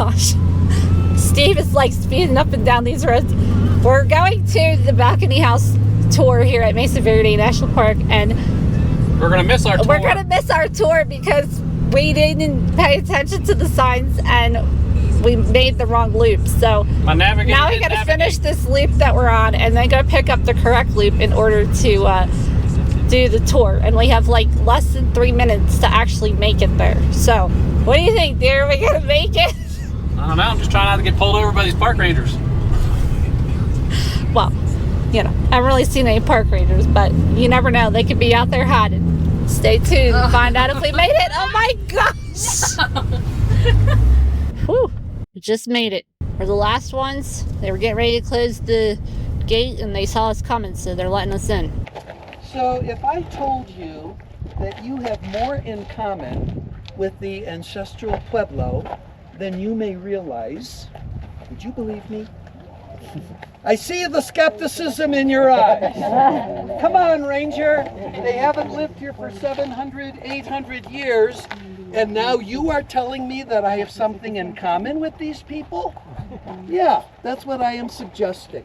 gosh. Steve is like speeding up and down these roads. We're going to the balcony house tour here at Mesa Verde National Park, and we're gonna miss our tour. We're gonna miss our tour because we didn't pay attention to the signs and we made the wrong loop. So now we gotta finish this loop that we're on and then go pick up the correct loop in order to do the tour. And we have like less than 3 minutes to actually make it there. So what do you think, dear? Are we gonna make it? I don't know. I'm just trying not to get pulled over by these park rangers. Well, you know, I haven't really seen any park rangers, but you never know. They could be out there hiding. Stay tuned to find out if we made it. Oh my gosh! Whew. We just made it. We're the last ones. They were getting ready to close the gate and they saw us coming, so they're letting us in. So if I told you that you have more in common with the ancestral Pueblo than you may realize, would you believe me? I see the skepticism in your eyes. Come on, Ranger. They haven't lived here for 700, 800 years, and now you are telling me that I have something in common with these people? Yeah, that's what I am suggesting.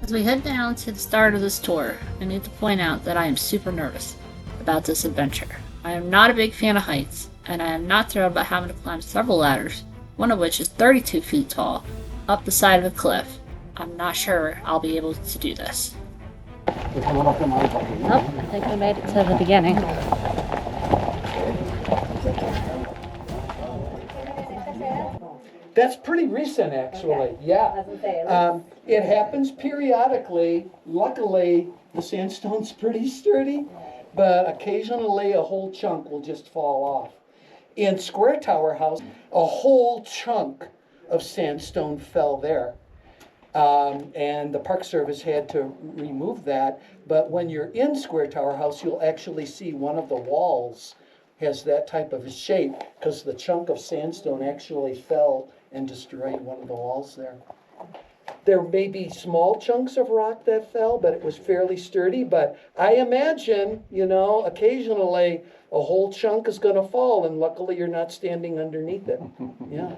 As we head down to the start of this tour, I need to point out that I am super nervous about this adventure. I am not a big fan of heights, and I am not thrilled about having to climb several ladders, one of which is 32 feet tall, up the side of a cliff. I'm not sure I'll be able to do this. Oh, I think we made it to the beginning. That's pretty recent, actually. Yeah. It happens periodically. Luckily, the sandstone's pretty sturdy, but occasionally a whole chunk will just fall off. In Square Tower House, a whole chunk of sandstone fell there. And the Park Service had to remove that. But when you're in Square Tower House, you'll actually see one of the walls has that type of a shape because the chunk of sandstone actually fell and destroyed one of the walls there. There may be small chunks of rock that fell, but it was fairly sturdy. But I imagine, you know, occasionally a whole chunk is going to fall, and luckily you're not standing underneath it. Yeah.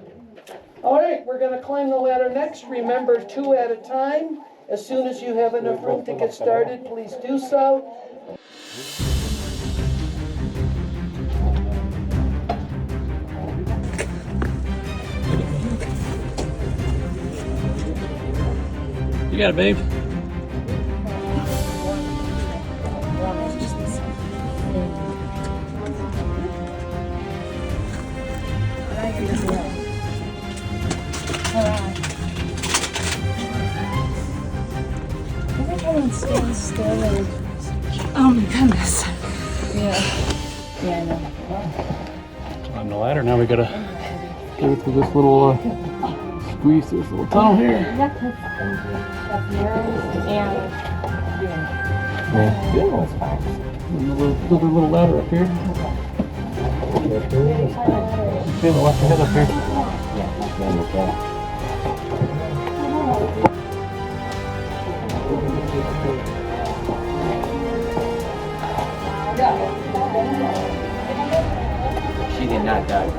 All right, we're going to climb the ladder next. Remember, 2 at a time. As soon as you have enough room to get started, please do so. You got it, babe. Oh my goodness. Yeah, I know. On the ladder, now we gotta go through this little squeeze this little tunnel here. That's narrows and And the little ladder up here. Okay, the left ahead up here. She did not die.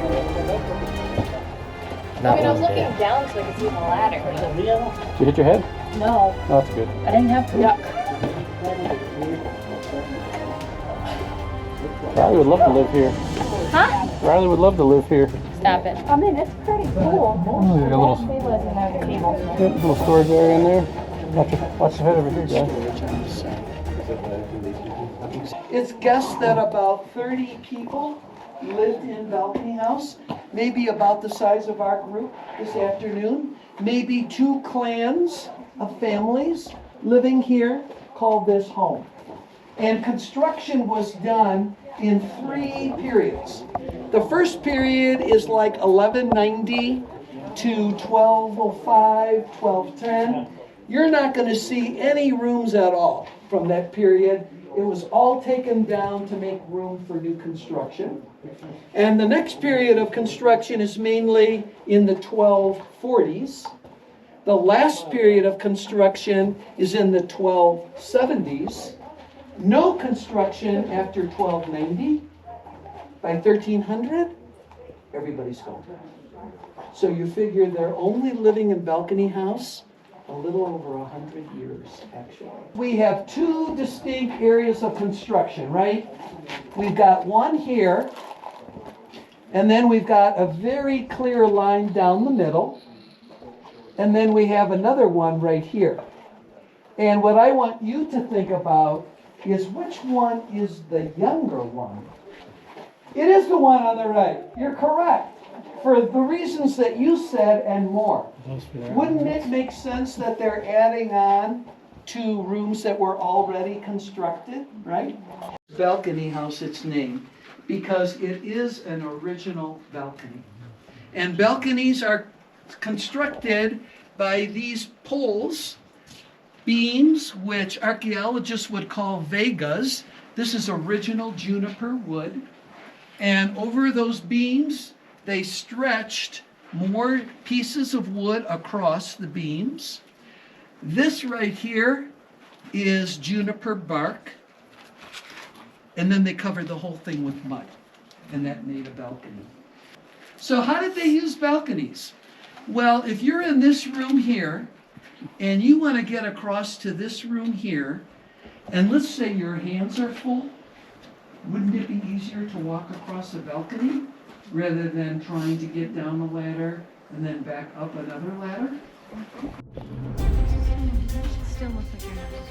I mean, I was looking down so I could see the ladder. Did you hit your head? No, Oh, that's good. I didn't have to duck. Riley would love to live here. Huh? Riley would love to live here. Stop it. I mean, it's pretty cool. Oh, there's a little, little storage area in there. Watch your head over here, guys. It's guessed that about 30 people lived in Balcony House, maybe about the size of our group this afternoon. Maybe 2 clans of families living here called this home. And construction was done in 3 periods. The first period is like 1190 to 1205, 1210. You're not going to see any rooms at all from that period. It was all taken down to make room for new construction. And the next period of construction is mainly in the 1240s. The last period of construction is in the 1270s. No construction after 1290. By 1300, everybody's gone. So you figure they're only living in balcony house a little over 100 years, actually. We have two distinct areas of construction, right? We've got one here, and then we've got a very clear line down the middle, and then we have another one right here. And what I want you to think about is which one is the younger one? It is the one on the right. You're correct. For the reasons that you said and more. Wouldn't it make sense that they're adding on to rooms that were already constructed, right? Balcony house, its name, because it is an original balcony. And balconies are constructed by these poles, beams, which archaeologists would call vegas. This is original juniper wood. And over those beams, they stretched more pieces of wood across the beams. This right here is juniper bark. And then they covered the whole thing with mud. And that made a balcony. So how did they use balconies? Well, if you're in this room here, and you want to get across to this room here, and let's say your hands are full, wouldn't it be easier to walk across a balcony rather than trying to get down the ladder and then back up another ladder? Still looks like you're not just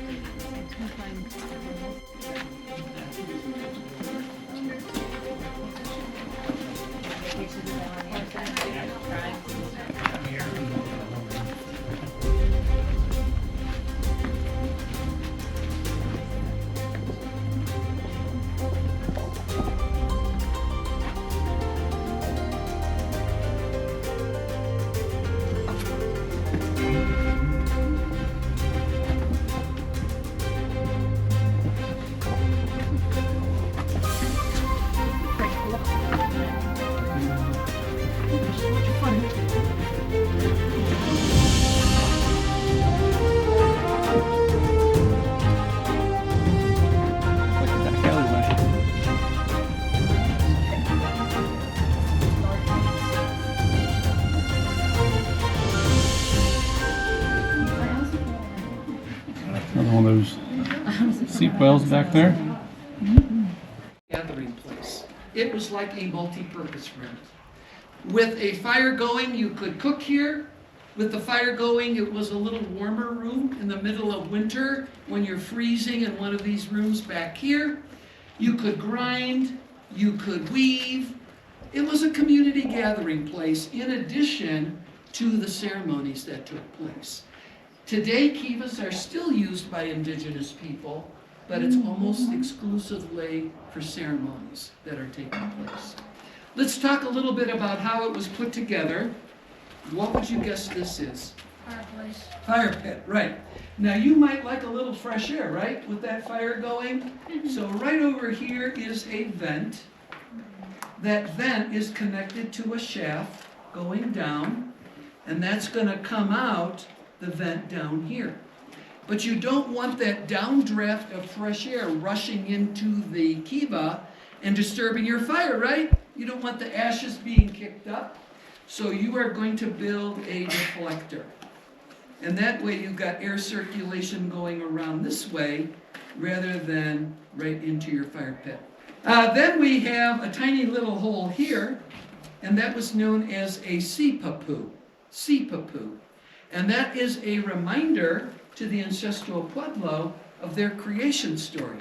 Another one of those seat wells back there. Gathering place. It was like a multi-purpose room. With a fire going, you could cook here. With the fire going, it was a little warmer room in the middle of winter when you're freezing in one of these rooms back here. You could grind, you could weave. It was a community gathering place in addition to the ceremonies that took place. Today, kivas are still used by indigenous people, but it's almost exclusively for ceremonies that are taking place. Let's talk a little bit about how it was put together. What would you guess this is? fireplace. Fire pit, right. Now you might like a little fresh air, right, with that fire going? So right over here is a vent. That vent is connected to a shaft going down, and that's going to come out the vent down here. But you don't want that downdraft of fresh air rushing into the kiva and disturbing your fire, right? You don't want the ashes being kicked up. So you are going to build a deflector. And that way you've got air circulation going around this way rather than right into your fire pit. Then we have a tiny little hole here, and that was known as a sipapu. Sipapu. And that is a reminder to the ancestral Pueblo of their creation story.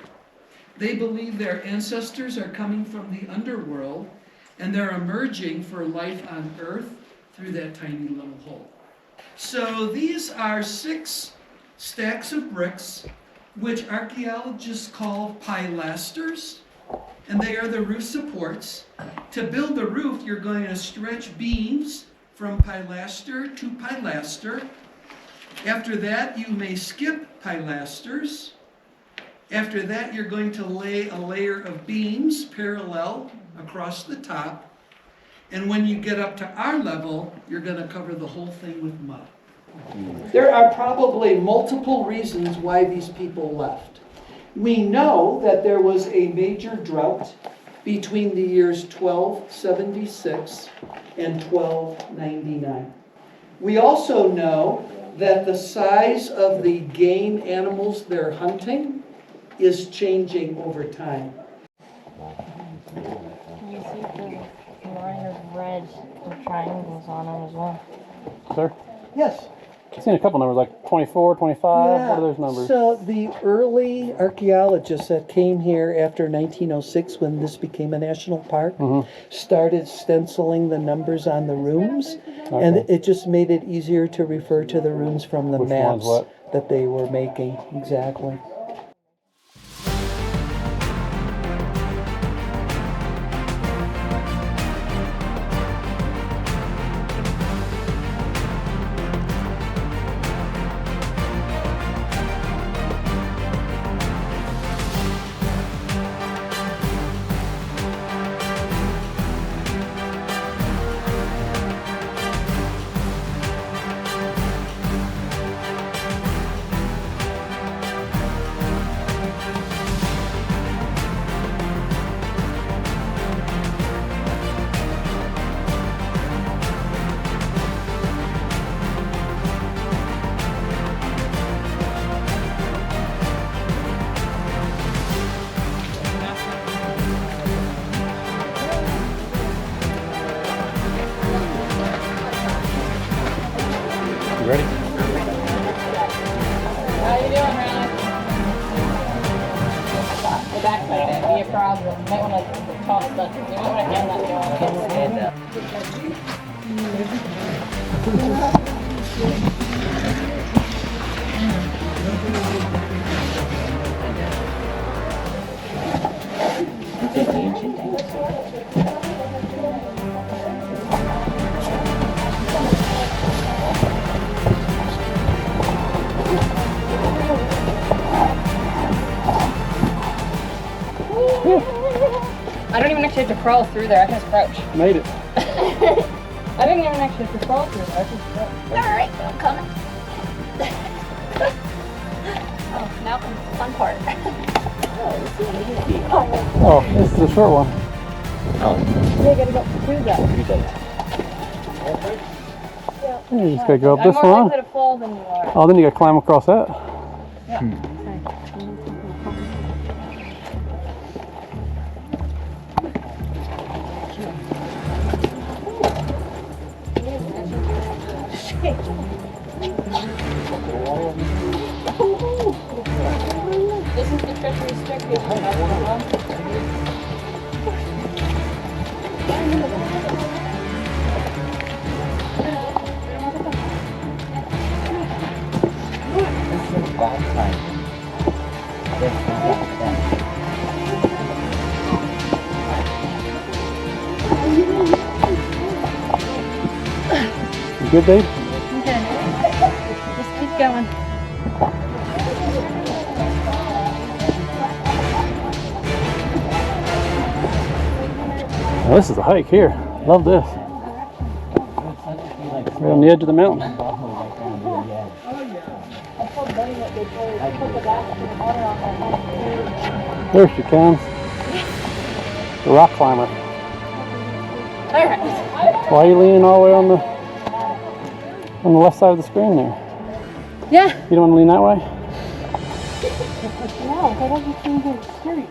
They believe their ancestors are coming from the underworld, and they're emerging for life on earth through that tiny little hole. So these are 6 stacks of bricks, which archaeologists call pilasters, and they are the roof supports. To build the roof, you're going to stretch beams from pilaster to pilaster. After that, you may skip pilasters, After that, you're going to lay a layer of beams parallel across the top. And when you get up to our level, you're going to cover the whole thing with mud. There are probably multiple reasons why these people left. We know that there was a major drought between the years 1276 and 1299. We also know that the size of the game animals they're hunting is changing over time. Can you see the line of red with triangles on them as well? Sir? Yes. I've seen a couple numbers, like 24, 25. What are those numbers? So the early archaeologists that came here after 1906, when this became a national park, started stenciling the numbers on the rooms, and it just made it easier to refer to the rooms from the Which one's maps what? that they were making. Exactly. You ready? How you doing, Ron? The back might be a problem. You might want to toss stuff. You might want to hand that I don't even actually have to crawl through there. I can just crouch. Made it. I didn't even actually have to crawl through there. I just crouch. Alright, I'm coming. Oh, now comes the fun part. Oh, this is a short one. You gotta go through that. You just gotta go up I'm this more one. likely to fall than you are. Oh, then you gotta climb across that. This is the treachery staircase. You good, babe? Okay. Just keep going. Oh, this is a hike here. Love this. We're on the edge of the mountain. There she comes. The rock climber. Alright. Why are you leaning all the way on the left side of the screen there? Yeah. You don't want to lean that way? No, that doesn't seem very scary.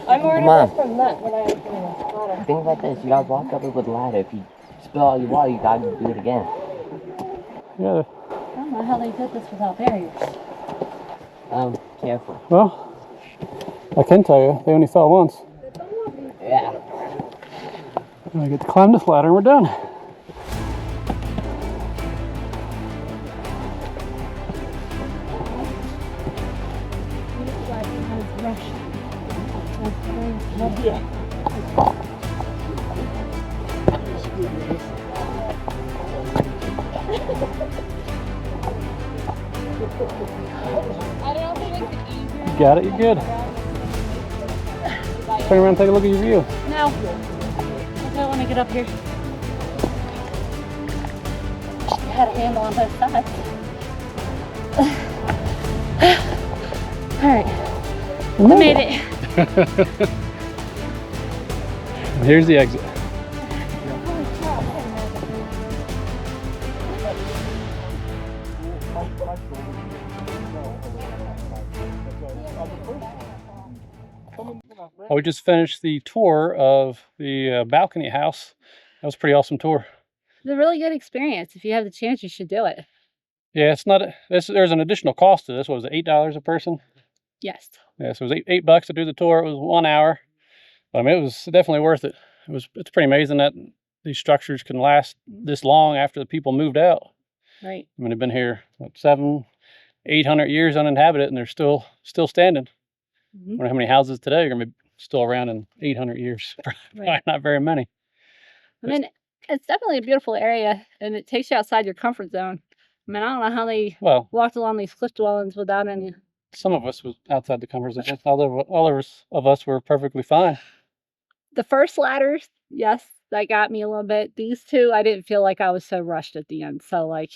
I'm more nervous from that when I was doing this ladder. Think about this, you gotta walk up it with a ladder. If you spill all your water, you gotta do it again. Yeah. I don't know how they did this without barriers. Careful. Well, I can tell you, they only fell once. Yeah. I get to climb this ladder and we're done. I don't think it's got it, you're good. Turn around and take a look at your view. No. I don't want to get up here. I had a handle on both sides. Alright. I made it. Here's the exit. We just finished the tour of the balcony house. That was a pretty awesome tour. It's a really good experience. If you have the chance, you should do it. Yeah, it's not. There's an additional cost to this. What was it, $8 a person? Yes. Yeah, so it was $8 to do the tour. It was 1 hour, but I mean, it was definitely worth it. It's pretty amazing that these structures can last this long after the people moved out. Right. I mean, they've been here what, 700-800 years uninhabited, and they're still standing. I wonder how many houses today are gonna be still around in 800 years. Probably Right. not very many. I mean, it's definitely a beautiful area, and it takes you outside your comfort zone. I mean, I don't know how they Well, walked along these cliff dwellings without any. some of us was outside the comfort zone. All of us were perfectly fine. The first ladders, yes, that got me a little bit. These two, I didn't feel like I was so rushed at the end. So, like,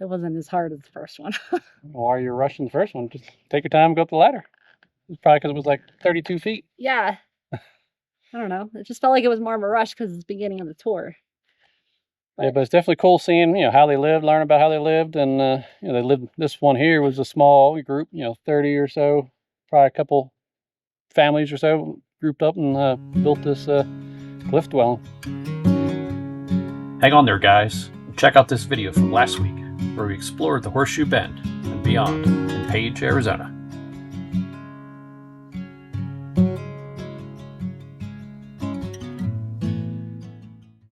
it wasn't as hard as the first one. Why are you rushing the first one? Just take your time and go up the ladder. It's probably because it was like 32 feet. Yeah. I don't know. It just felt like it was more of a rush because it's the beginning of the tour. Yeah, but it's definitely cool seeing, how they lived, learn about how they lived. And, they lived, this one here was a small group, 30 or so, probably a couple families or so grouped up and built this cliff dwelling. Hang on there, guys. Check out this video from last week where we explored the Horseshoe Bend and beyond in Page, Arizona.